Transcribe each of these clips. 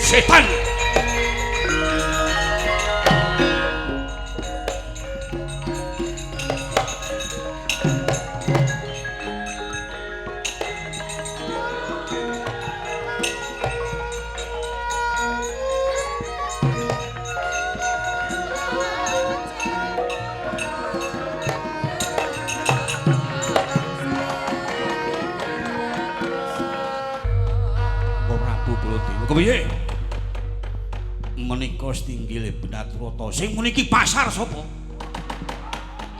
setan. Kepiye? Menika Setinggil Binatrata. Sing meniki pasar sapa?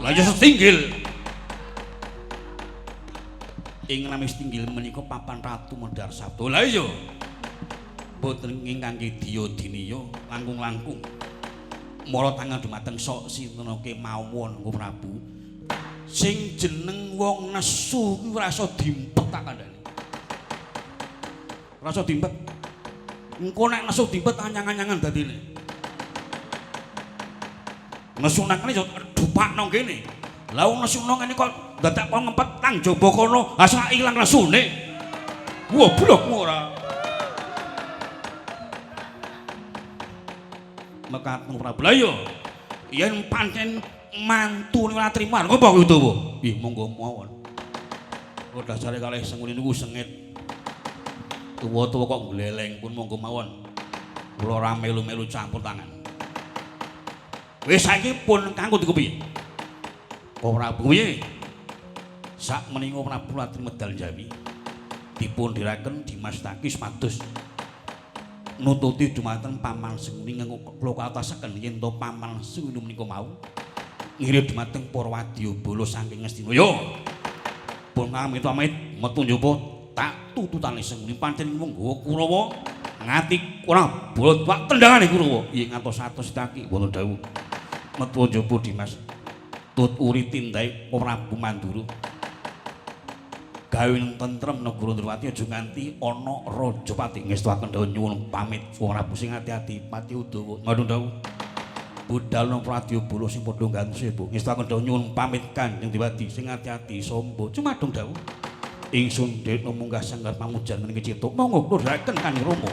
Lah ya Setinggil. Ing nami Setinggil menika papan Ratu Mendarsabda. Lah iya. Boten ingkang diya diniya langkung-langkung. Mara tangan dumateng sok sinten kemawon Gusti Prabu. Sing jeneng wong nesu kuwi ora iso dimpet tak kandhani. Ora iso dimpet. Engko nek nesu dimpet anyang-anyangan dadine. Nesu nang kene yo dupakno kene. Lah wong nesu nang kene kok dadak kok ngempet nang jaba kono, asa ilang nesune. Wah, blokmu ora. Mekaten Prabu. Lah yo yen pancen mantune ora trima, ngopo kuwi Udawa? Ih, monggo mawon. Kok dasare kalih senguni niku sengit. Tuwa-tuwa kok gleleng pun monggo mawon. Kula ora melu-melu campur tangan. Wis saiki pun kanggo dikepiye? Kok Prabu piye? Sak menika Prabu Latri Medal Jawi dipun diraken Dimas Taki supados nututi dumateng Paman Senguni kula katasaken yen to Paman Senguni menika mau ngirim dumateng para wadyabala saking Ngastina. Yo. Pun amit-amit metu njaba tak tututane Senguni pancen mung nggawa Kurawa ngati ora bolot wak tendangane Kurawa. Ing ngantos atus Taki wonten dawuh. Metu njaba Dimas tut uri tindai Prabu Mandura. Gawe tentrem negara Ndrawati aja nganti ana Rajapati ngestuaken dawuh nyuwun pamit Prabu sing ati-ati Pati Udawa. Madun dawuh. Budal nang Pradyabala sing padha gantose Bu. Ngestuaken dawuh nyuwun pamit Kanjeng Diwadi sing ati-ati Samba. Cumadung dawuh. Ingsun Dekna munggah sanggar pamujan menika cita. Monggo nurhaken Kanjeng Rama.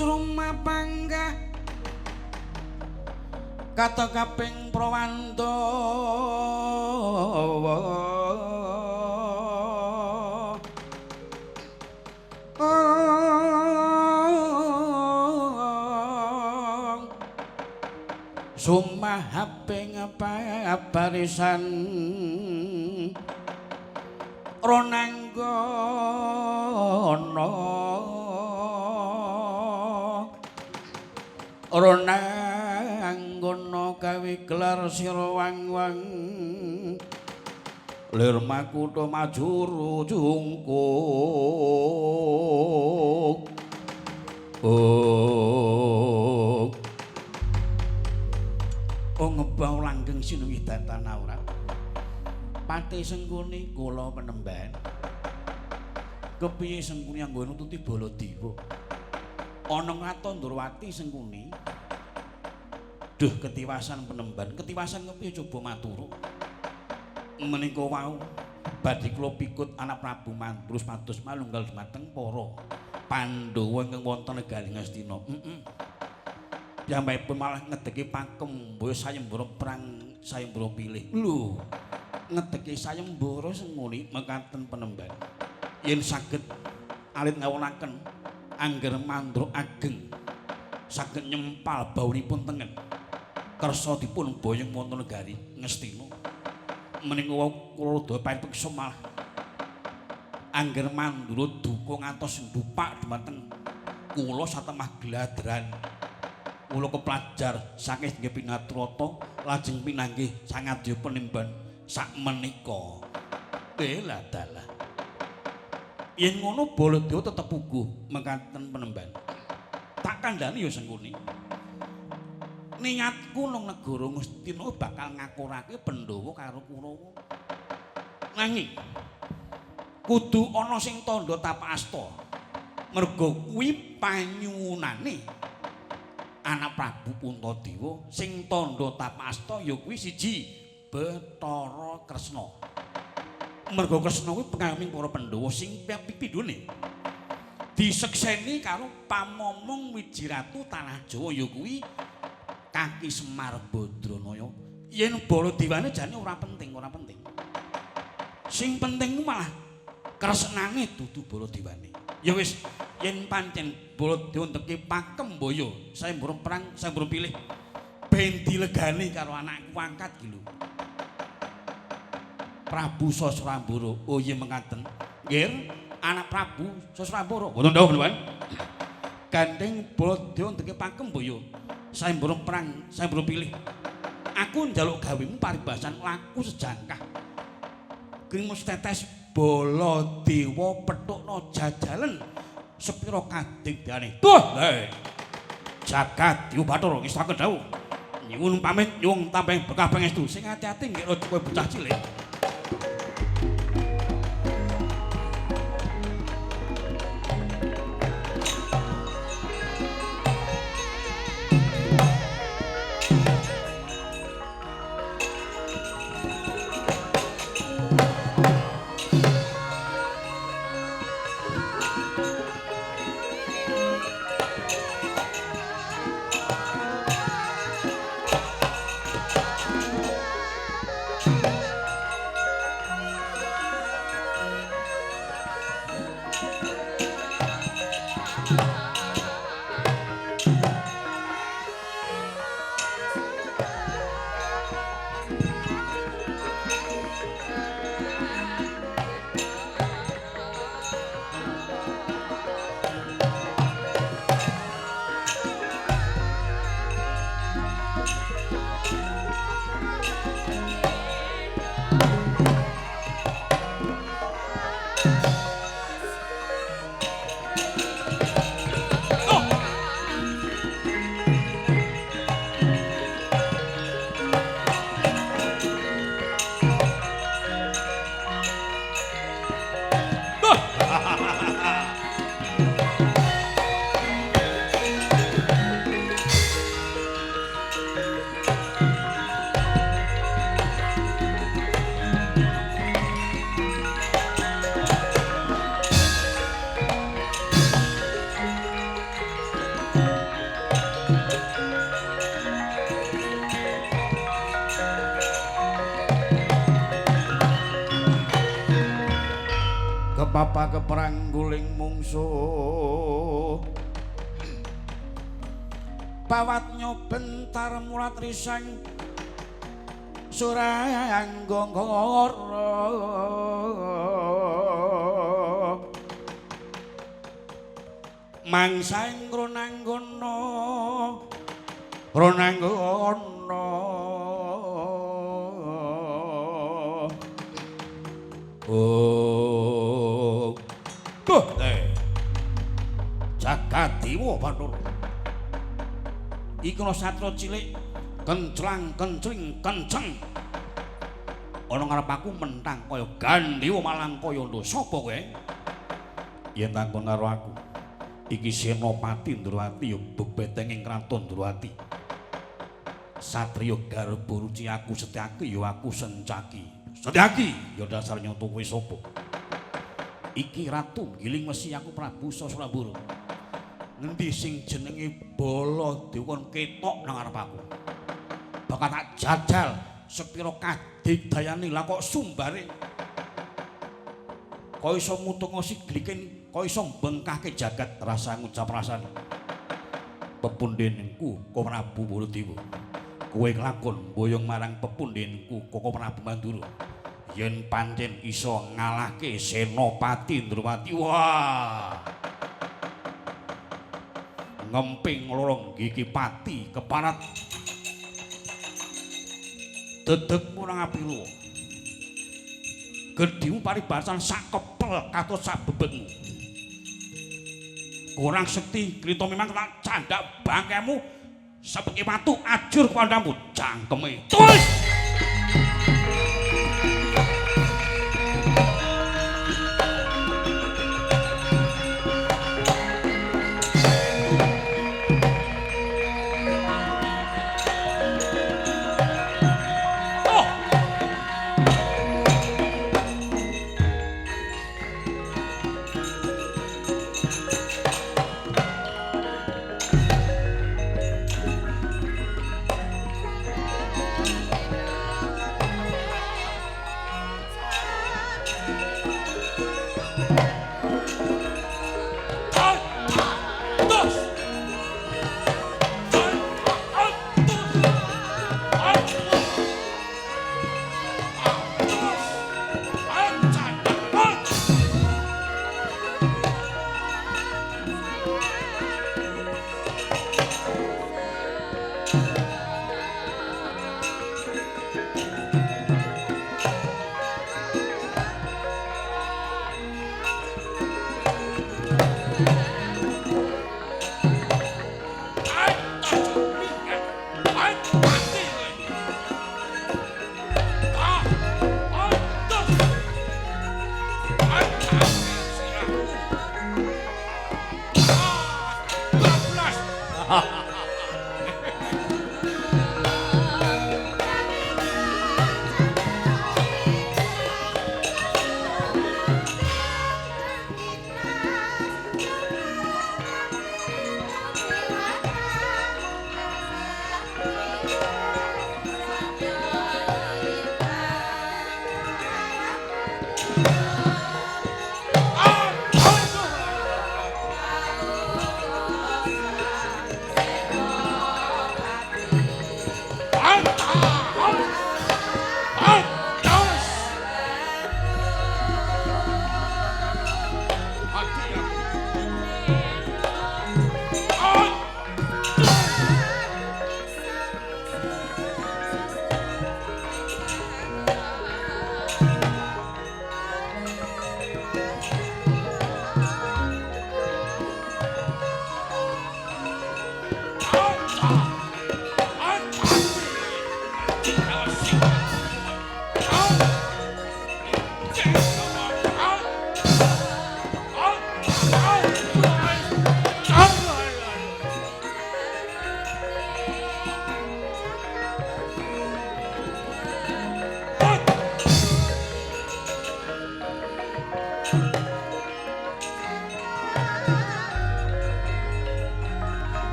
srumah panggah kata kaping prawanda sumah haping barisan ronanggono ronanggono gawe gelar sira wang-wang lir makutha majuru jungkuk ngebau langgeng sinuwih datana ora Pati Sengkuni kula penemban kepiye Sengkuni anggo nututi Baladewa ana ngata Ndrawati Sengkuni duh ketiwasan penemban ketiwasan kepiye coba maturu menika wau badhe kula pikut anak Prabu Mantrus pados malunggal dumateng para Pandhawa ingkang wonten negari Ngastina piyambakipun malah ngedeki pakem boyo sayembara perang sayembara pilih lho ngedeki sayembara Sengkuni mekaten penemban yen saged alit ngawunaken angger mandra ageng saged nyempal baunipun tengen kersa dipun boyong wonten negari Ngastina menika wau kula daya pepeksa malah angger mandura duka ngantos mbupak dumateng kula satemah gladran kula kepelajar saking nggih pinatrata lajeng pinanggih sangadya penemban sak menika bela dalah yen ngono Baladewa tetep puguh mekaten penemban tak kandhani ya Sengkuni niatku nang negara Ngastina bakal ngakurake Pandhawa karo Kurawa nanging kudu ana sing tandha tapasta merga kuwi panyuwunane anak Prabu Puntadewa sing tandha tapasta ya kuwi siji Bathara Kresna. Merga Kresna kuwi pengawing para Pandhawa sing pipindhone disekseni karo pamomong Wijiratu tanah Jawa ya kuwi Kaki Semar Badranaya. Yen Baladewane jane ora penting. Sing penting malah kresnane dudu Baladewane. Ya wis yen pancen Baladewa teki pakembaya sayembara perang sayembara pilih ben dilegani karo anakku angkat iki lho. Prabu Sasrambara. Oh iya mengkaten. Nggih, anak Prabu Sasrambara. Wonten dawuh Panuwun. Gandeng Baladewa teki pakembaya sayembara perang sayembara pilih. Aku njaluk gawemu paribasan laku sejangkah. Krimus tetes Baladewa petukna jajalen sepira kadegdane. Tuh, jagat Dewa Bathara ngestaken dawuh. Nyuwun pamit nyuwun tampeng berkah pangestu. Sing ati-ati nggih aja kowe bocah cilik. papa keprangguling mungsuh bawatnya bentar mulat risang Suranggara mangsaing ronanggono oh Jagadiwa Bathara iki ana satra cilik kenclang kencling kenceng ana ngarep aku mentang kaya Gandewa Malangkaya lho sapa kowe yen takon karo aku iki Senopati Ndrawati ya bebetenging kraton Ndrawati satriya garba ruci aku Setyaki ya aku Sencaki Setyaki ya dasar nyoto kowe sapa iki ratu giling mesti aku Prabu Sasrabura ngendi sing jenenge Baladewa ketok nang arep aku bakal tak jajal sepira kadigdayane lah kok sumbare kok iso mutunga sigliken kok iso mbengkahke jagat rasa ngucap rasane pepundhenku kok Prabu Baladewa kowe kelakon boyong marang pepundhenku kok Prabu Mandura yen pancen iso ngalahke Senopati Ndrawati wah ngemping lorong gigi pati keparat dedegmu nang apiro gedhimu paribasan sak kepel kados sak bebekmu kurang sekti krita memang tak candak bangkemu sepeki watu ajur kandamu cangkeme tulis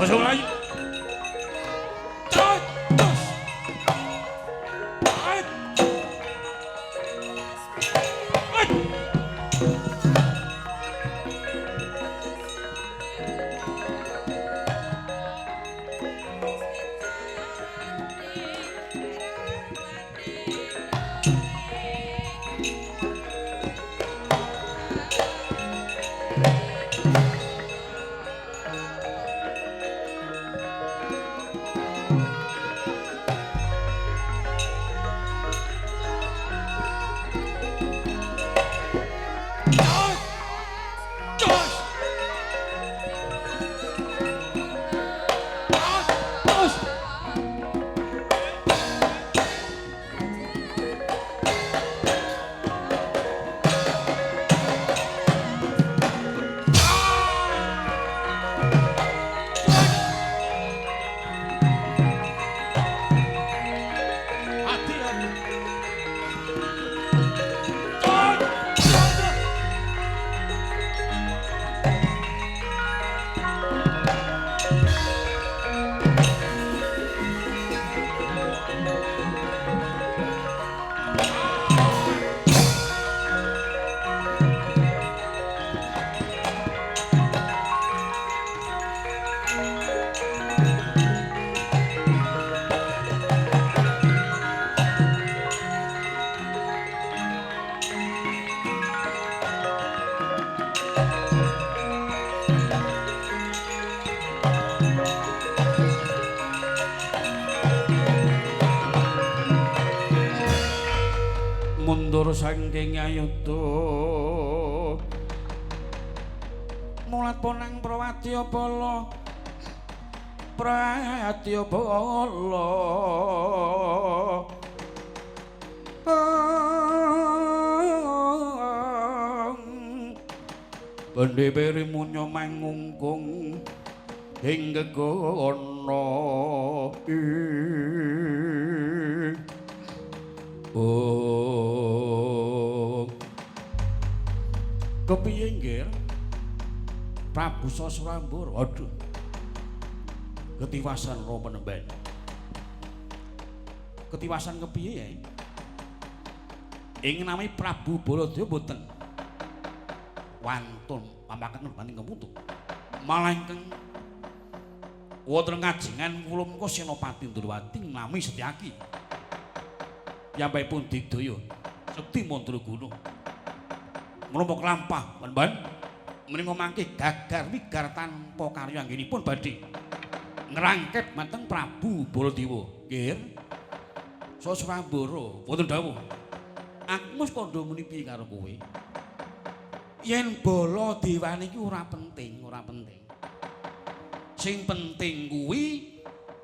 Aja mlayu. Cot. Ait. Mundur saking ayuda mulat ponang prawadya bala prawadya bala Bendhe peri munya mangungkung ing gegana kepiye nggih Prabu Sasrambura? Waduh. Ketiwasan ro penemben. Ketiwasan kepiye ya? Ing nami Prabu Baladéwa mboten wantun pamakaken banding kemutu. Malah ingkang wonten ngajengan kula menika Senopati Ndrawati nami Setyaki. Piyambakipun digdaya sekti Mandraguna. Menapa klampah pan-pan menika mangke gagar wigar tanpa karya anggenipun badhe ngrangket mateng Prabu Baladéwa. Nggih. Sasrambura wonten dawuh. Aku wis kandha muni piye karo kowe? Yen Baladewa niki ora penting, ora penting. Sing penting kuwi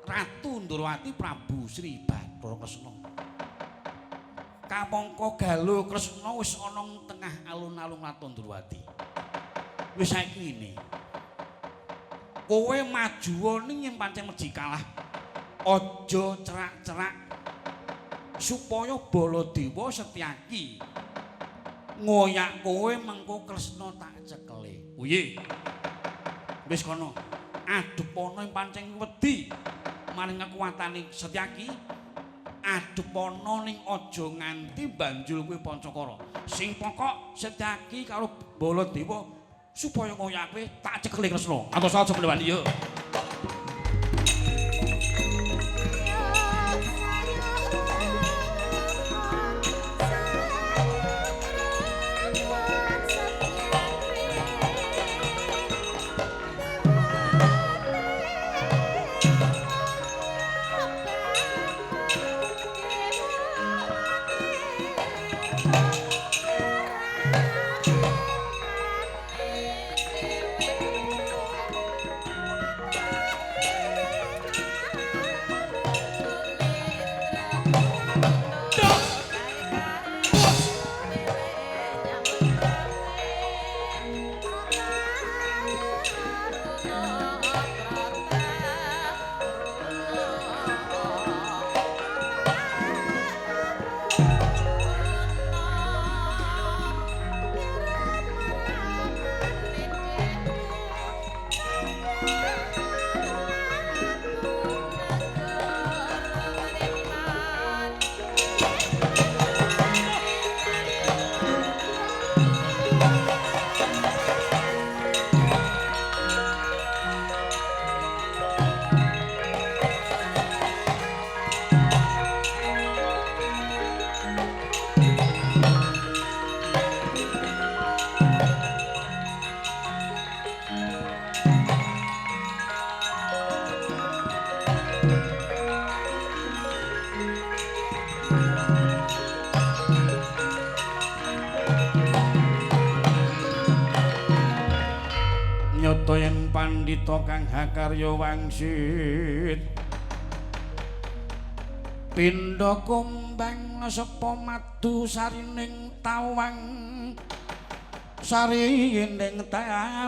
Ratu Ndrawati Prabu Sri Bathara Kresna. Kamangka Galuh Kresna wis ana ing tengah alun-alun Ratu Ndrawati. Wis saiki ngene. Kowe maju ning yen pancen meji kalah. Aja cerak-cerak supaya Baladewa Setyaki ngoyak kowe mengko Kresna tak cekeli. Piye? Wis kono. Adepana ing pancen wedi maring kekuwatane Setyaki. Adepana ning aja nganti banjul kowe Pancakara. Sing pokok Setyaki karo Baladewa supaya ngoyak kowe tak cekeli Kresna. Atos aja pendewan iya. Nyoto yen pandhita kang hakarya wangsit pindha kumbang sepa madu sarining tawang sarining tawang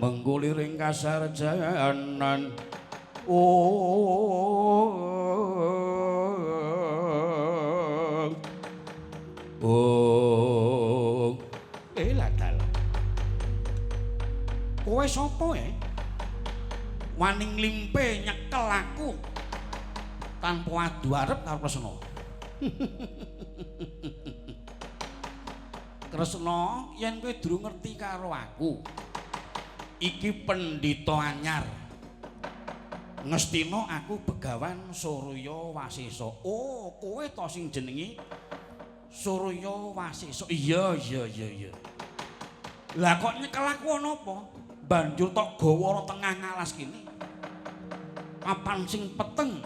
mengguliring kasarjanan ladal kowe sapa wani nglimpe nyekel aku tanpa adu arep karo Kresna. Kresna yen kowe durung ngerti karo aku iki pendhita anyar ngestina aku Begawan Surya Wasesa. Oh kowe to sing jenenge Surya Wasesa. Iya. Lah kok nyekel aku ana apa? Banjur tok gawa tengah alas kene. Papan sing peteng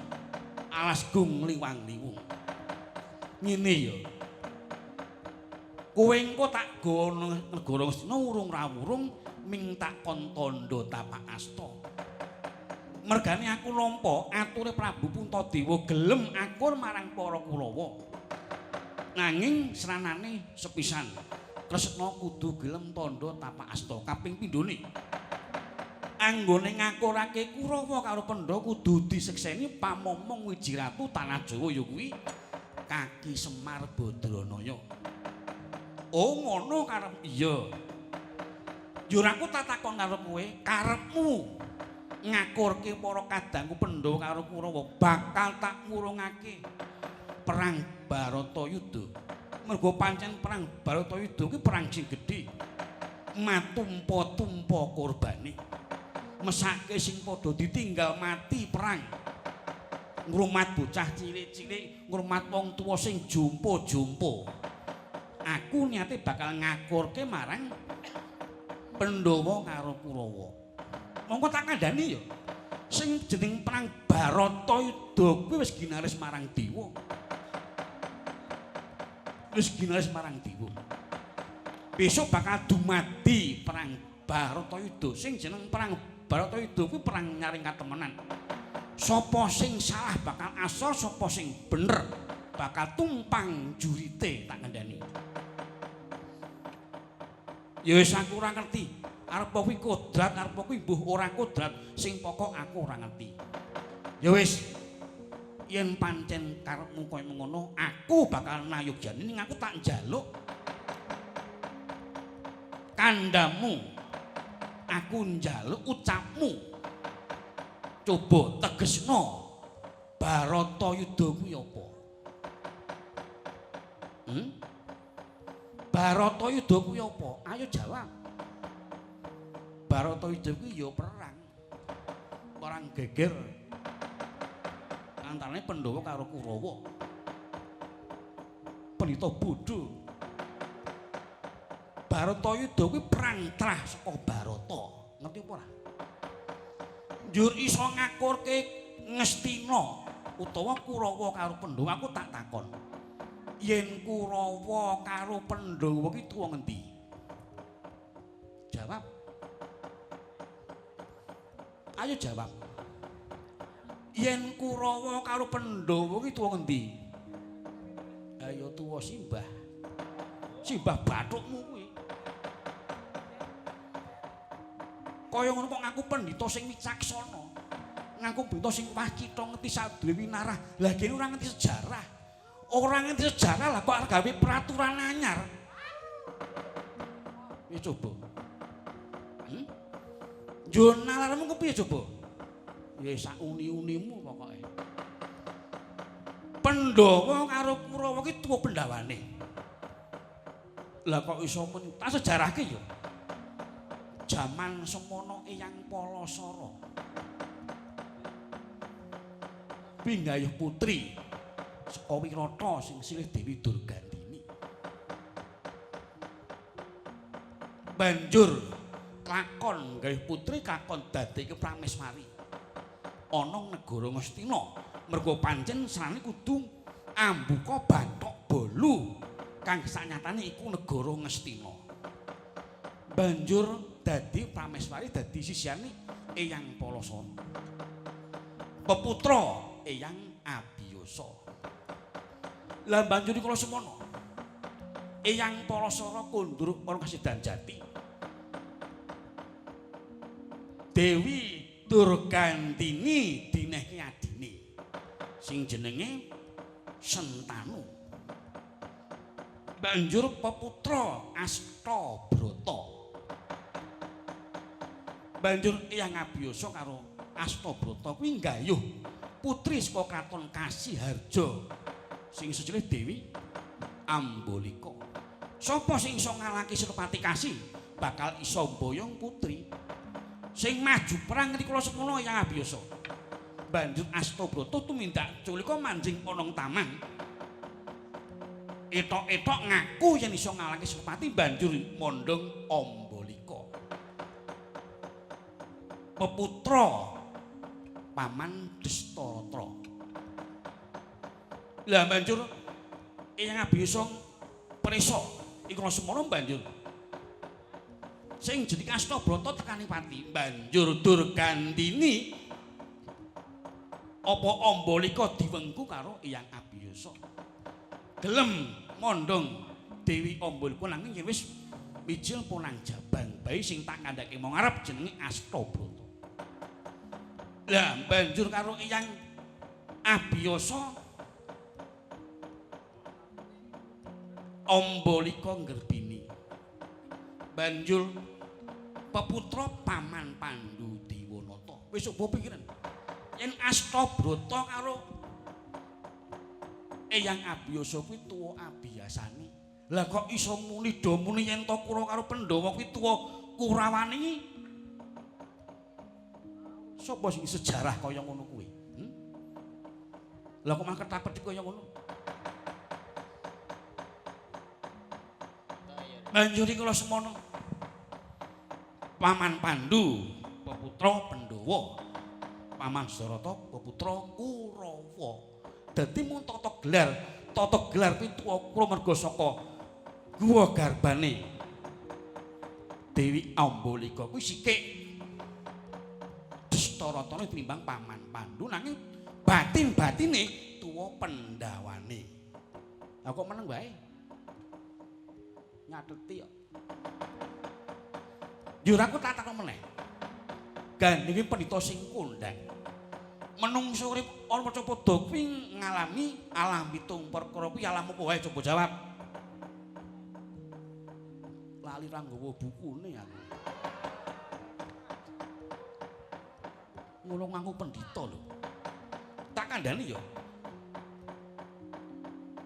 alas gung liwang-liwung. Ngene ya. Kowe engko tak gawa negara Ngastina urung rawurung ming tak kon tandha tapak asta. Mergane aku nampa ature Prabu Puntadewa gelem akur marang para Kurawa. Nanging sranane sepisan Kresna kudu gelem tandha tapak asta kaping pindhone. Anggone ngakurake Kurawa karo Pandhawa kudu disekseni pamomong wiji ratu tanah Jawa ya kuwi Kaki Semar Badranaya. Oh ngono karep iya. Yo aku tak takon karo kowe, karepmu ngakurke para kadangku Pandhawa karo Kurawa bakal tak ngurungake perang Baratayuda. Mergo pancen perang Baratayuda kuwi perang sing gedhe. Matumpa-tumpa korbane. Mesake sing padha ditinggal mati perang. Ngrumat bocah cilik-cilik, ngrumat wong tuwa sing jompo-jompo. Aku niate bakal ngakurke marang Pandhawa karo Kurawa. Monggo tak kandhani ya. Sing jeneng perang Baratayuda kuwi wis ginaris marang dewa. Wis ginaris marang dewa. Besok bakal dumadi perang Baratayuda. Sing jeneng perang Baratayuda kuwi perang nyaring katemenan. Sapa sing salah bakal asor, sapa sing bener bakal tumpang jurite tak kandhani. Ya wis aku ora ngerti. Arep kuwi kodrat, arep kuwi mbuh ora kodrat, sing pokok aku ora ngerti. Ya wis. Yen pancen karepmu koyo ngono, aku bakal nayogjani ning aku tak njaluk kandhamu. Aku njaluk ucapmu. Coba tegesno Baratayuda kuwi apa? Baratayuda kuwi apa? Ayo jawab. Baratayuda kuwi ya perang. Perang geger antarane Pandhawa karo Kurawa. Pendhita bodho. Baratayuda kuwi perang trah saka Barata. Ngerti apa ora? Njur iso ngakurke Ngastina utawa Kurawa karo Pandhawa, aku tak takon. Yen Kurawa karo Pandhawa ki tuwa ngendi? Jawab. Ayo jawab. Yen Kurawa karo Pandhawa ki tuwa ngendi? Ayo tuwa Simbah. Simbah bathukmu kuwi. Kaya ngono kok ngaku pendhita sing wicaksana. Ngaku pendhita sing wacita ngerti sadhewe winarah. Lah kene ora ngerti sejarah. Ora ngerti sejarah lah kok arep gawe peraturan anyar. Piye coba? Yo nalarmu kepiye coba? Ya sak uni-unimu pokoke. Pandhawa karo Kurawa ki tuwa pendawane. Lah kok iso mentas sejarahke ya? Jaman semono Eyang Palasara. Pinggayuh putri saka Wirata sing silih Dewi Durgandini. Banjur lakon gayuh putri kakon dadi Prameswari. Ana negara Ngastina, merga pancen serane kudu ambuka Bathok Bolu kang sanyatane iku negara Ngastina. Banjur dadi Prameswari dadi sisihane Eyang Palasara. Peputra Eyang Abiyasa. Lah banjur kala semono Eyang Palasara kondur marang Kasidan Jati. Dewi Durgandini dinehke adine sing jenenge Sentanu. Banjur peputra Astabrata. Banjur Eyang Abiyasa karo Astabrata kuwi nggayuh putri saka kraton Kasiharja sing sejeleh Dewi Ambalika. Sapa sing iso ngalahke Senopati Kasih bakal iso mboyong putri. Sing maju perang ngrikala semono Eyang Abiyasa. Banjur Astabrata tumindak culika manjing ana taman. Etok-etok ngaku yen iso ngalahke Senopati banjur mondhong Ambalika. Peputra Paman Dastarata. Lah banjur Eyang Abiyasa prisa ing semono banjur sing jeneng Astabrata tekani pati. Banjur Durgandini apa Ambalika diwengku karo Eyang Abiyasa. Gelem mondhong Dewi Ambalika nanging yen wis mijil ponang jabang bayi sing tak kandhake mau ngarep jenenge Astabrata. Lah banjur karo Eyang Abiyasa Ambalika nggerbini. Banjur peputra Paman Pandhu Dewanata. Wis opo pikiran? Yen Astabrata karo Eyang Abiyasa kuwi tuwa abiyasane. Lah kok iso muni do muni yen to Kurawa karo Pandhawa kuwi tuwa Kurawane iki? Sapa sing sejarah kaya ngono kuwi? Lah kok mangkat tapet kaya ngono? Banjur kala semono Paman Pandhu peputra Pandhawa, Paman Dasarata peputra Kurawa. Dadi mung tata gelar kuwi tuwa kula merga saka guwa garbane Dewi Ambalika kuwi sithik Dastaratane tinimbang Paman Pandhu nanging batin-batine tuwa Pandhawane. Lah kok meneng wae? Nyatheti kok. Yo aku tak takon meneh. Gandenge pendhita sing kondhang. Menungso urip ana padha kuwi ngalami alam pitung perkara kuwi alam apa wae coba jawab. Lali ra nggawa bukune aku. Ngono ngaku pendhita lho. Tak kandhani ya.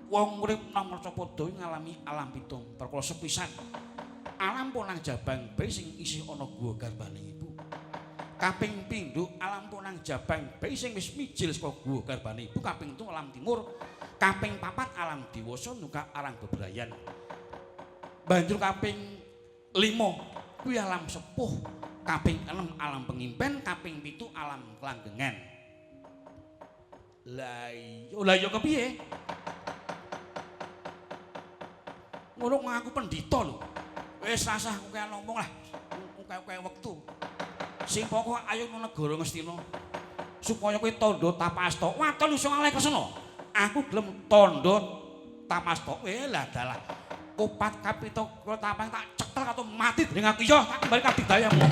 Wong urip nang Macapada ngalami alam pitung perkara sepisan. Alam ponang jabang bayi sing isih ana guwa garbane ibu. Kaping pindho alam ponang jabang bayi sing wis mijil saka guwa garbane ibu. Kaping 7 alam timur. Kaping 4 alam dewasa nuka arang bebrayan. Banjur kaping 5 kuwi alam sepuh. Kaping 6 alam pengimpen. Kaping 7 alam kelanggengan. Lah iya kepiye? Ngono ngaku pendhita lho. Wis rasah kowe ngomong lah. Kowe wektu. Sing pokok ayo nang negara Ngastina. Supaya kowe tandha tapasta. Waton iso ngalih kesana. Aku gelem tandha tapasta. Lah dalah. Kupat kapita kula tapang tak cekel katon mati dening aku iya tak kembali kabidayamu.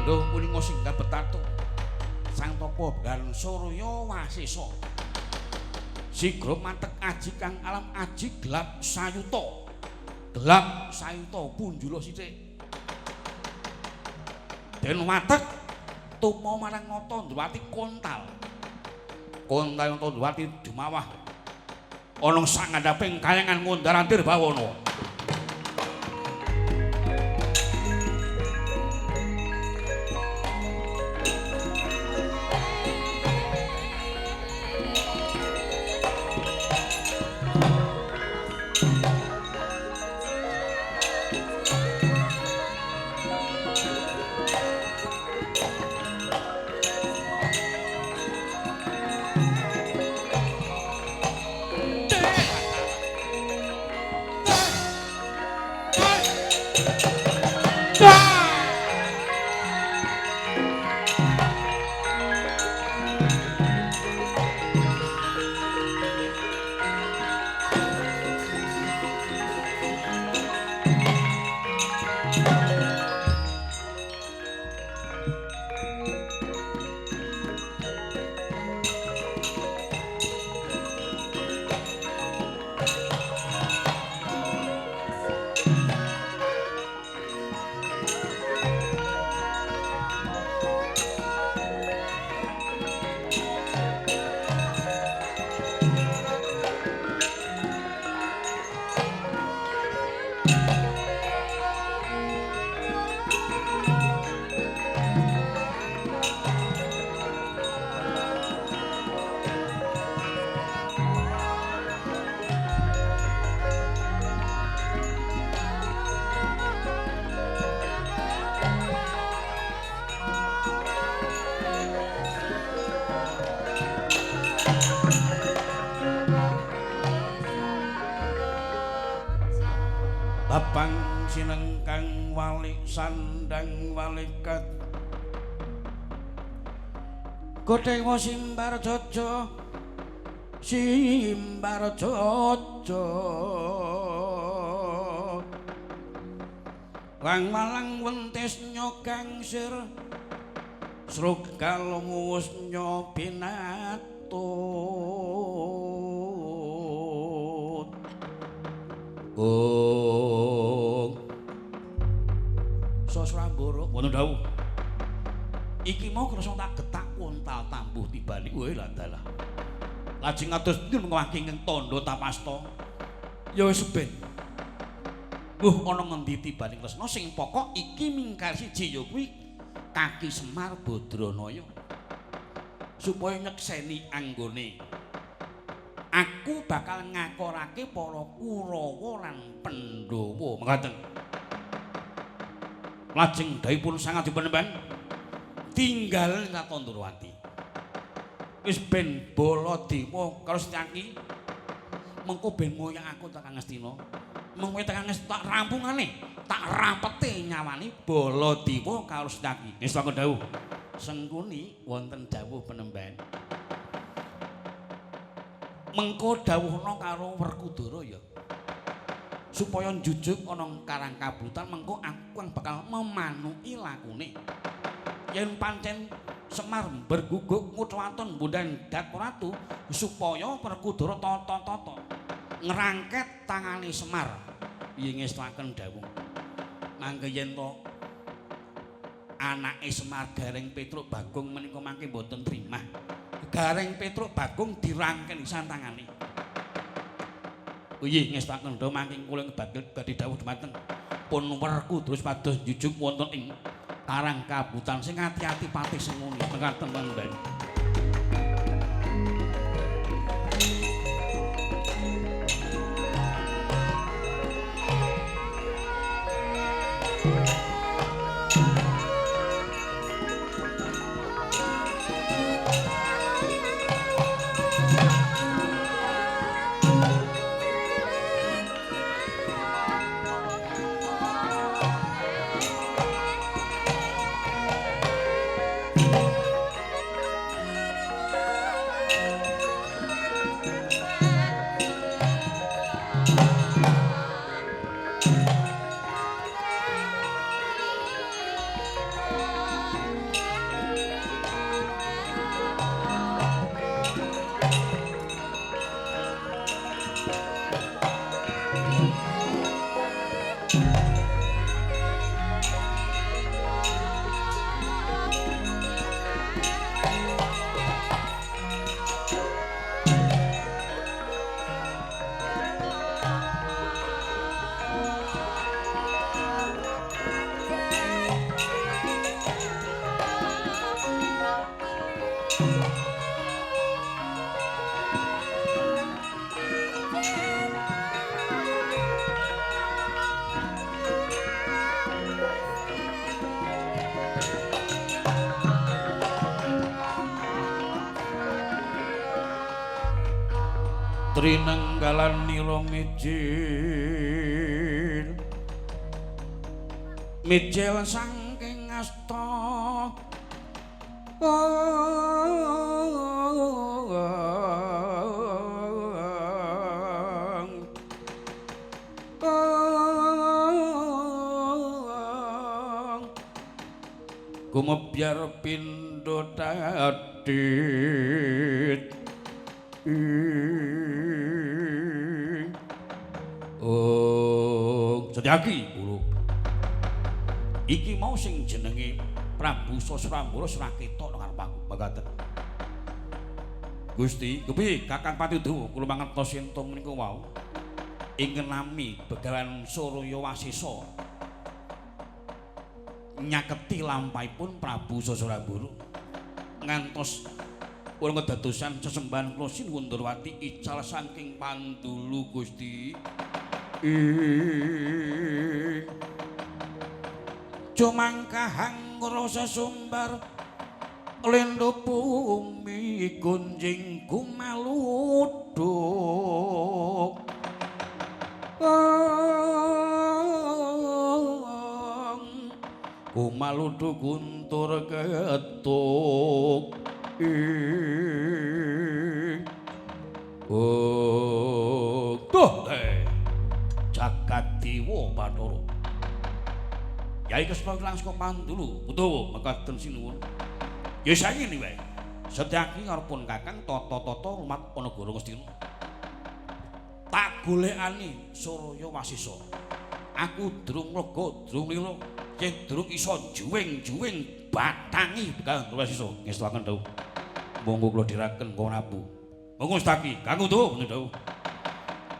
Tondo ulinga singgah betatu sang topo began Surya Wasesa sigra mantek aji kang alam aji gelap sayuta punjula sithik den watek tumo marang Natandrawati kontal Natandrawati dumawah ana sangandhaping kayangan Ngondarantir Bawana. Babang sinengkang walik sandang walikat Kodewa simbar jojo Wang malang wentis nyokang sir Srugal nguwus nyobinatut Sosrambara wonten dawuh iki mau krasa tak getak kontal tambuh tibane wae lah dalah lajeng ngados pundi mengwaki ing tandha tapasta ya wis ben ana ngendi tibane Kresna sing pokok iki mingkar siji ya kuwi kaki Semar Badranaya supaya nyekseni anggone aku bakal ngakorake para Kurawa lan Pandhawa mekaten lajeng daipun sangat dipenemban tinggal Natandrawati wis ben Baladewa karo Setyaki mengko ben moyak aku Kakang Astina mengko Kakang Astina tak rampungane tak rapete nyawani Baladewa karo Setyaki wis tak dawuh sengkuni wonten dawuh penemban mengko dawuhna karo Werkudara ya supaya njujuk ana karang kabutan mengko aku kang bakal memanuki lakune yen pancen Semar berguguk ngucawaken Bondan Datratu supaya Werkudara tata-tata ngrangket tangane Semar yen ngestaken dawuh mangke yen to anake Semar Gareng Petruk Bagong menika mangke boten trimah Gareng Petruk Bagong dirangken isan tangane Nggih ngestaken dawuh mangking kula badhe dawuh dhumateng pun Werkudara pados njujug wonten ing karang kabutan sing ati-ati patih semuni mekaten Pandhan. trinenggalan nira mijil mijil saking asta gumebyar pindho tadit Sedyaki Guru iki mau sing jenenge Prabu Sasrambara Suraketo nang arep mangkaten Gusti kepiye Kakang Patidawa kula mangertos yen to menika wau ing nami Begawan Surya Wasisa nyaketi lampahipun Prabu Sasrambara ngantos kula ngedadosan sesembahan kula sinuwun Ndrawati ical saking Pandulu Gusti Cumangkahang rasa sumbar lendo bumi gunjing kumaluduk kumaluduk guntur ketuk Jagat Dewa Bathara Yai Kresna Langska Pandulu Udawa mekaten sinuwun ya saiki wae Sedyaki ngarepun Kakang tata-tata rumat Anagara Ngastina tak golekani Surya Wasisa aku durung mlega durung lila yen durung iso juwing-juwing batangi Kakang Wasisa ngestaken dawuh monggo kula diraken kula Prabu monggo Sedyaki Kakang Udawa dawuh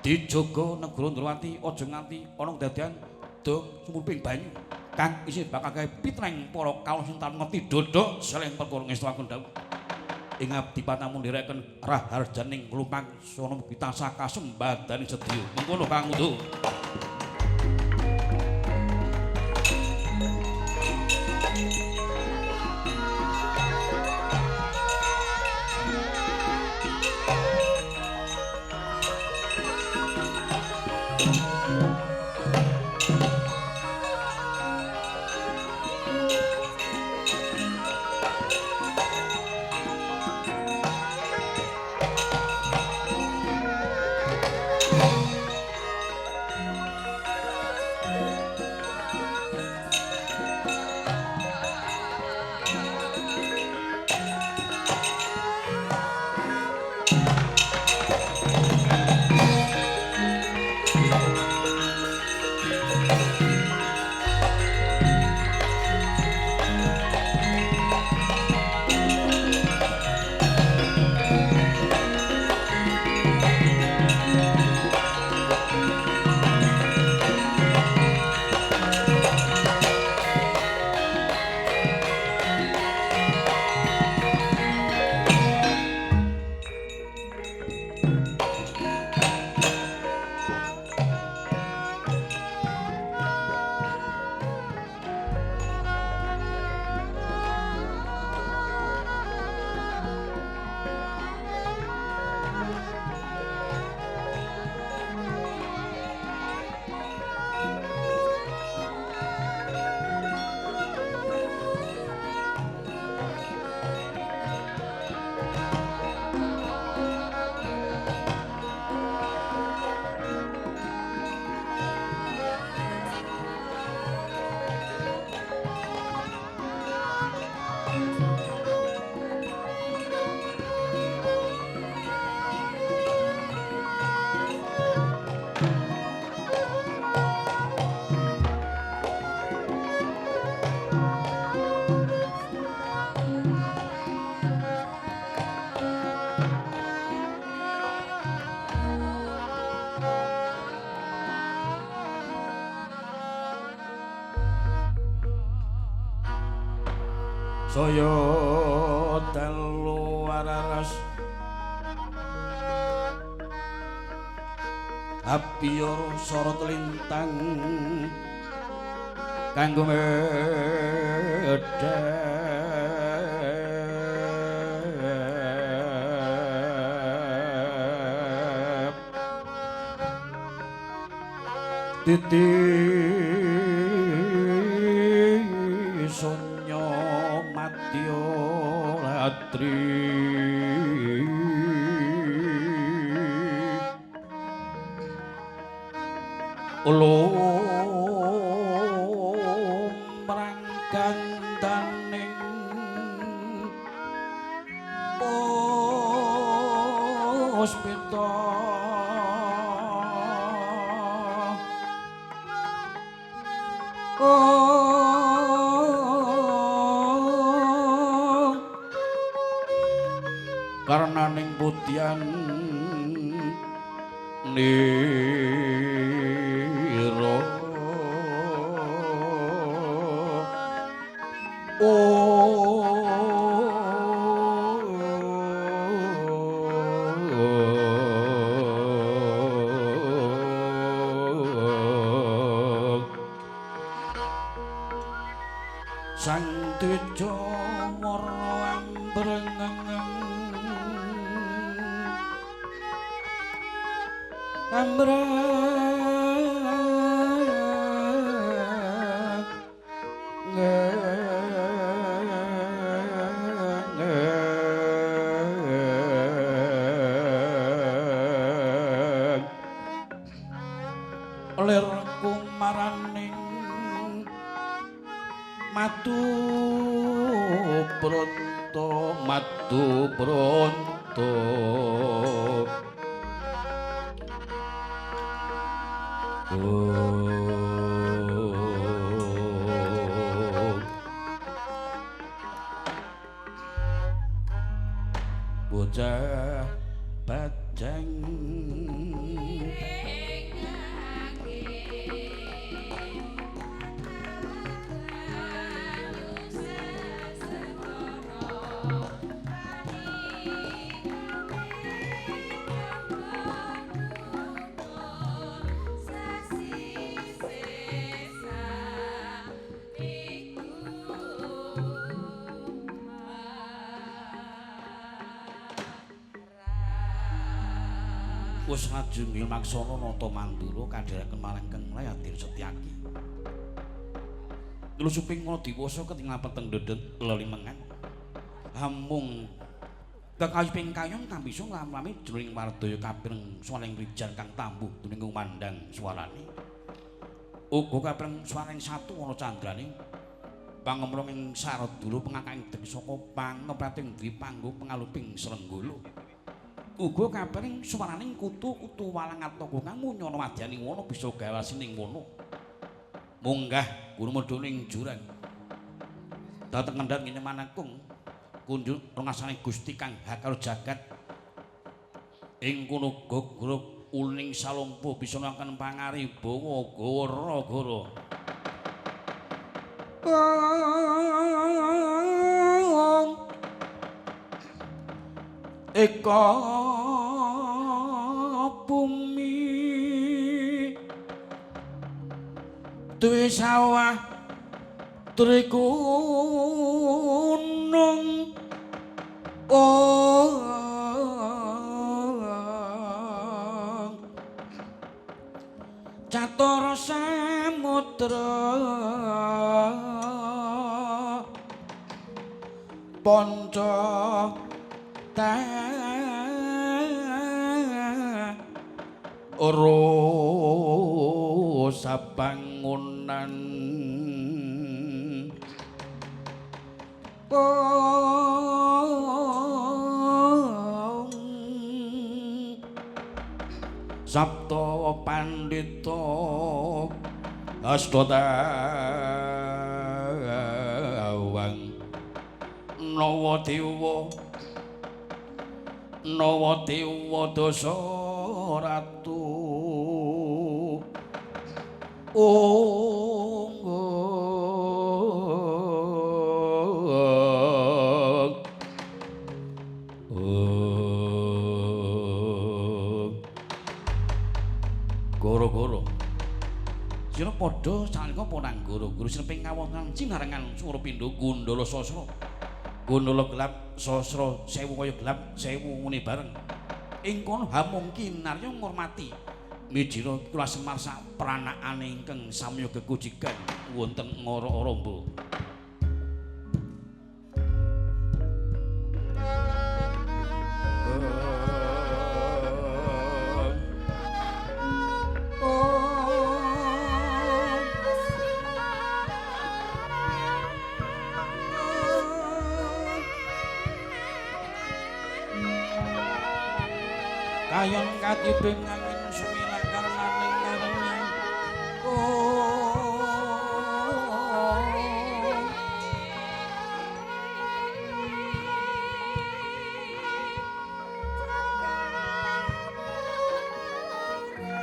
dijaga negara Ndrawati aja nganti ana kedadian dom sumumping banyu kang isih bakal gawe pitreng para kawula sing tan ngerti dodok seleng perkara ngestaken dawuh ing abdi patamun direken raharjaning klumpang sono mugi tansah kasembadaning sedya mengkono Kakang Udawa saya telu araras apiyor sorot lintang kanggo medhep titi sunyo madya latri lumrang gandaning puspita karnaning putyan nira sang tejo warna ambreng lir kumaraning madu bronto bocah bajang wis ngajeng maksana nata mandura kadharaken marang Kang Layadir Setyaki. Lusuping ngono diwasa ketingal peteng dedet lelimengan. Hamung kekayuping kayon kang bisa nglamlami jroning wardaya kapireng swaring rijan kang tambuh dening kumandang swalane. Uga kapireng swaring satu ana candraning pangemrong ing Saradula pengakaing dek saka pangeprating dwi panggo pengaluping Srenggala. Uga kapering swaraning kutu-kutu walang ataka kang munyana madyaning wana bisa gawasining wana. Munggah gurmedha ning jurang. Dateng ngendhat ngene manakung kunjuk rengasane Gusti kang hakar jagat. Ing kono gogrok uling salompo bisa nglaken pangaribawa gara-gara. Eka bumi duwe sawah duwe gunung catur samudra panca sabangunan Sabta Pandita Astotawang Nawadewa Dasa Ratu Goro-goro sira padha salika ponang goro-goro sineping ngawonten cinarengan Surapindha Gundala Sasra Gundala gelap sasra sewu kaya gelap sewu muni bareng ing kono hamung kinarya ngurmati Mijira kula Semar sak pranakane ingkang samya gegojikan wonten Ngara Aramba. Kayon katibing angin sumilang karnaning ngarenya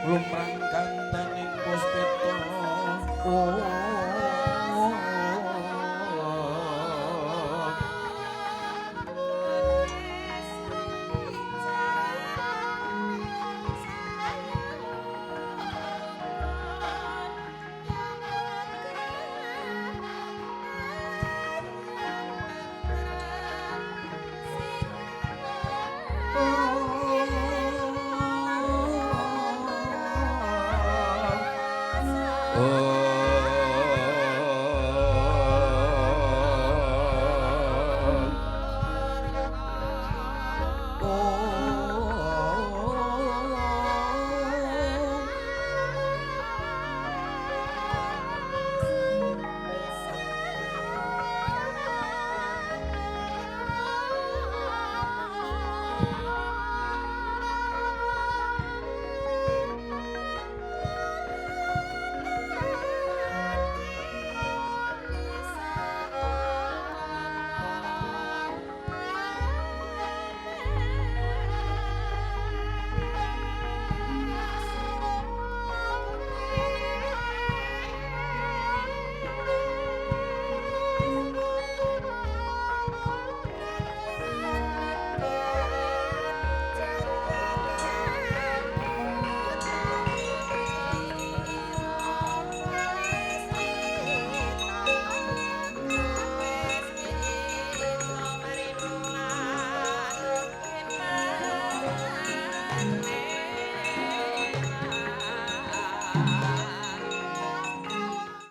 lumrang kandan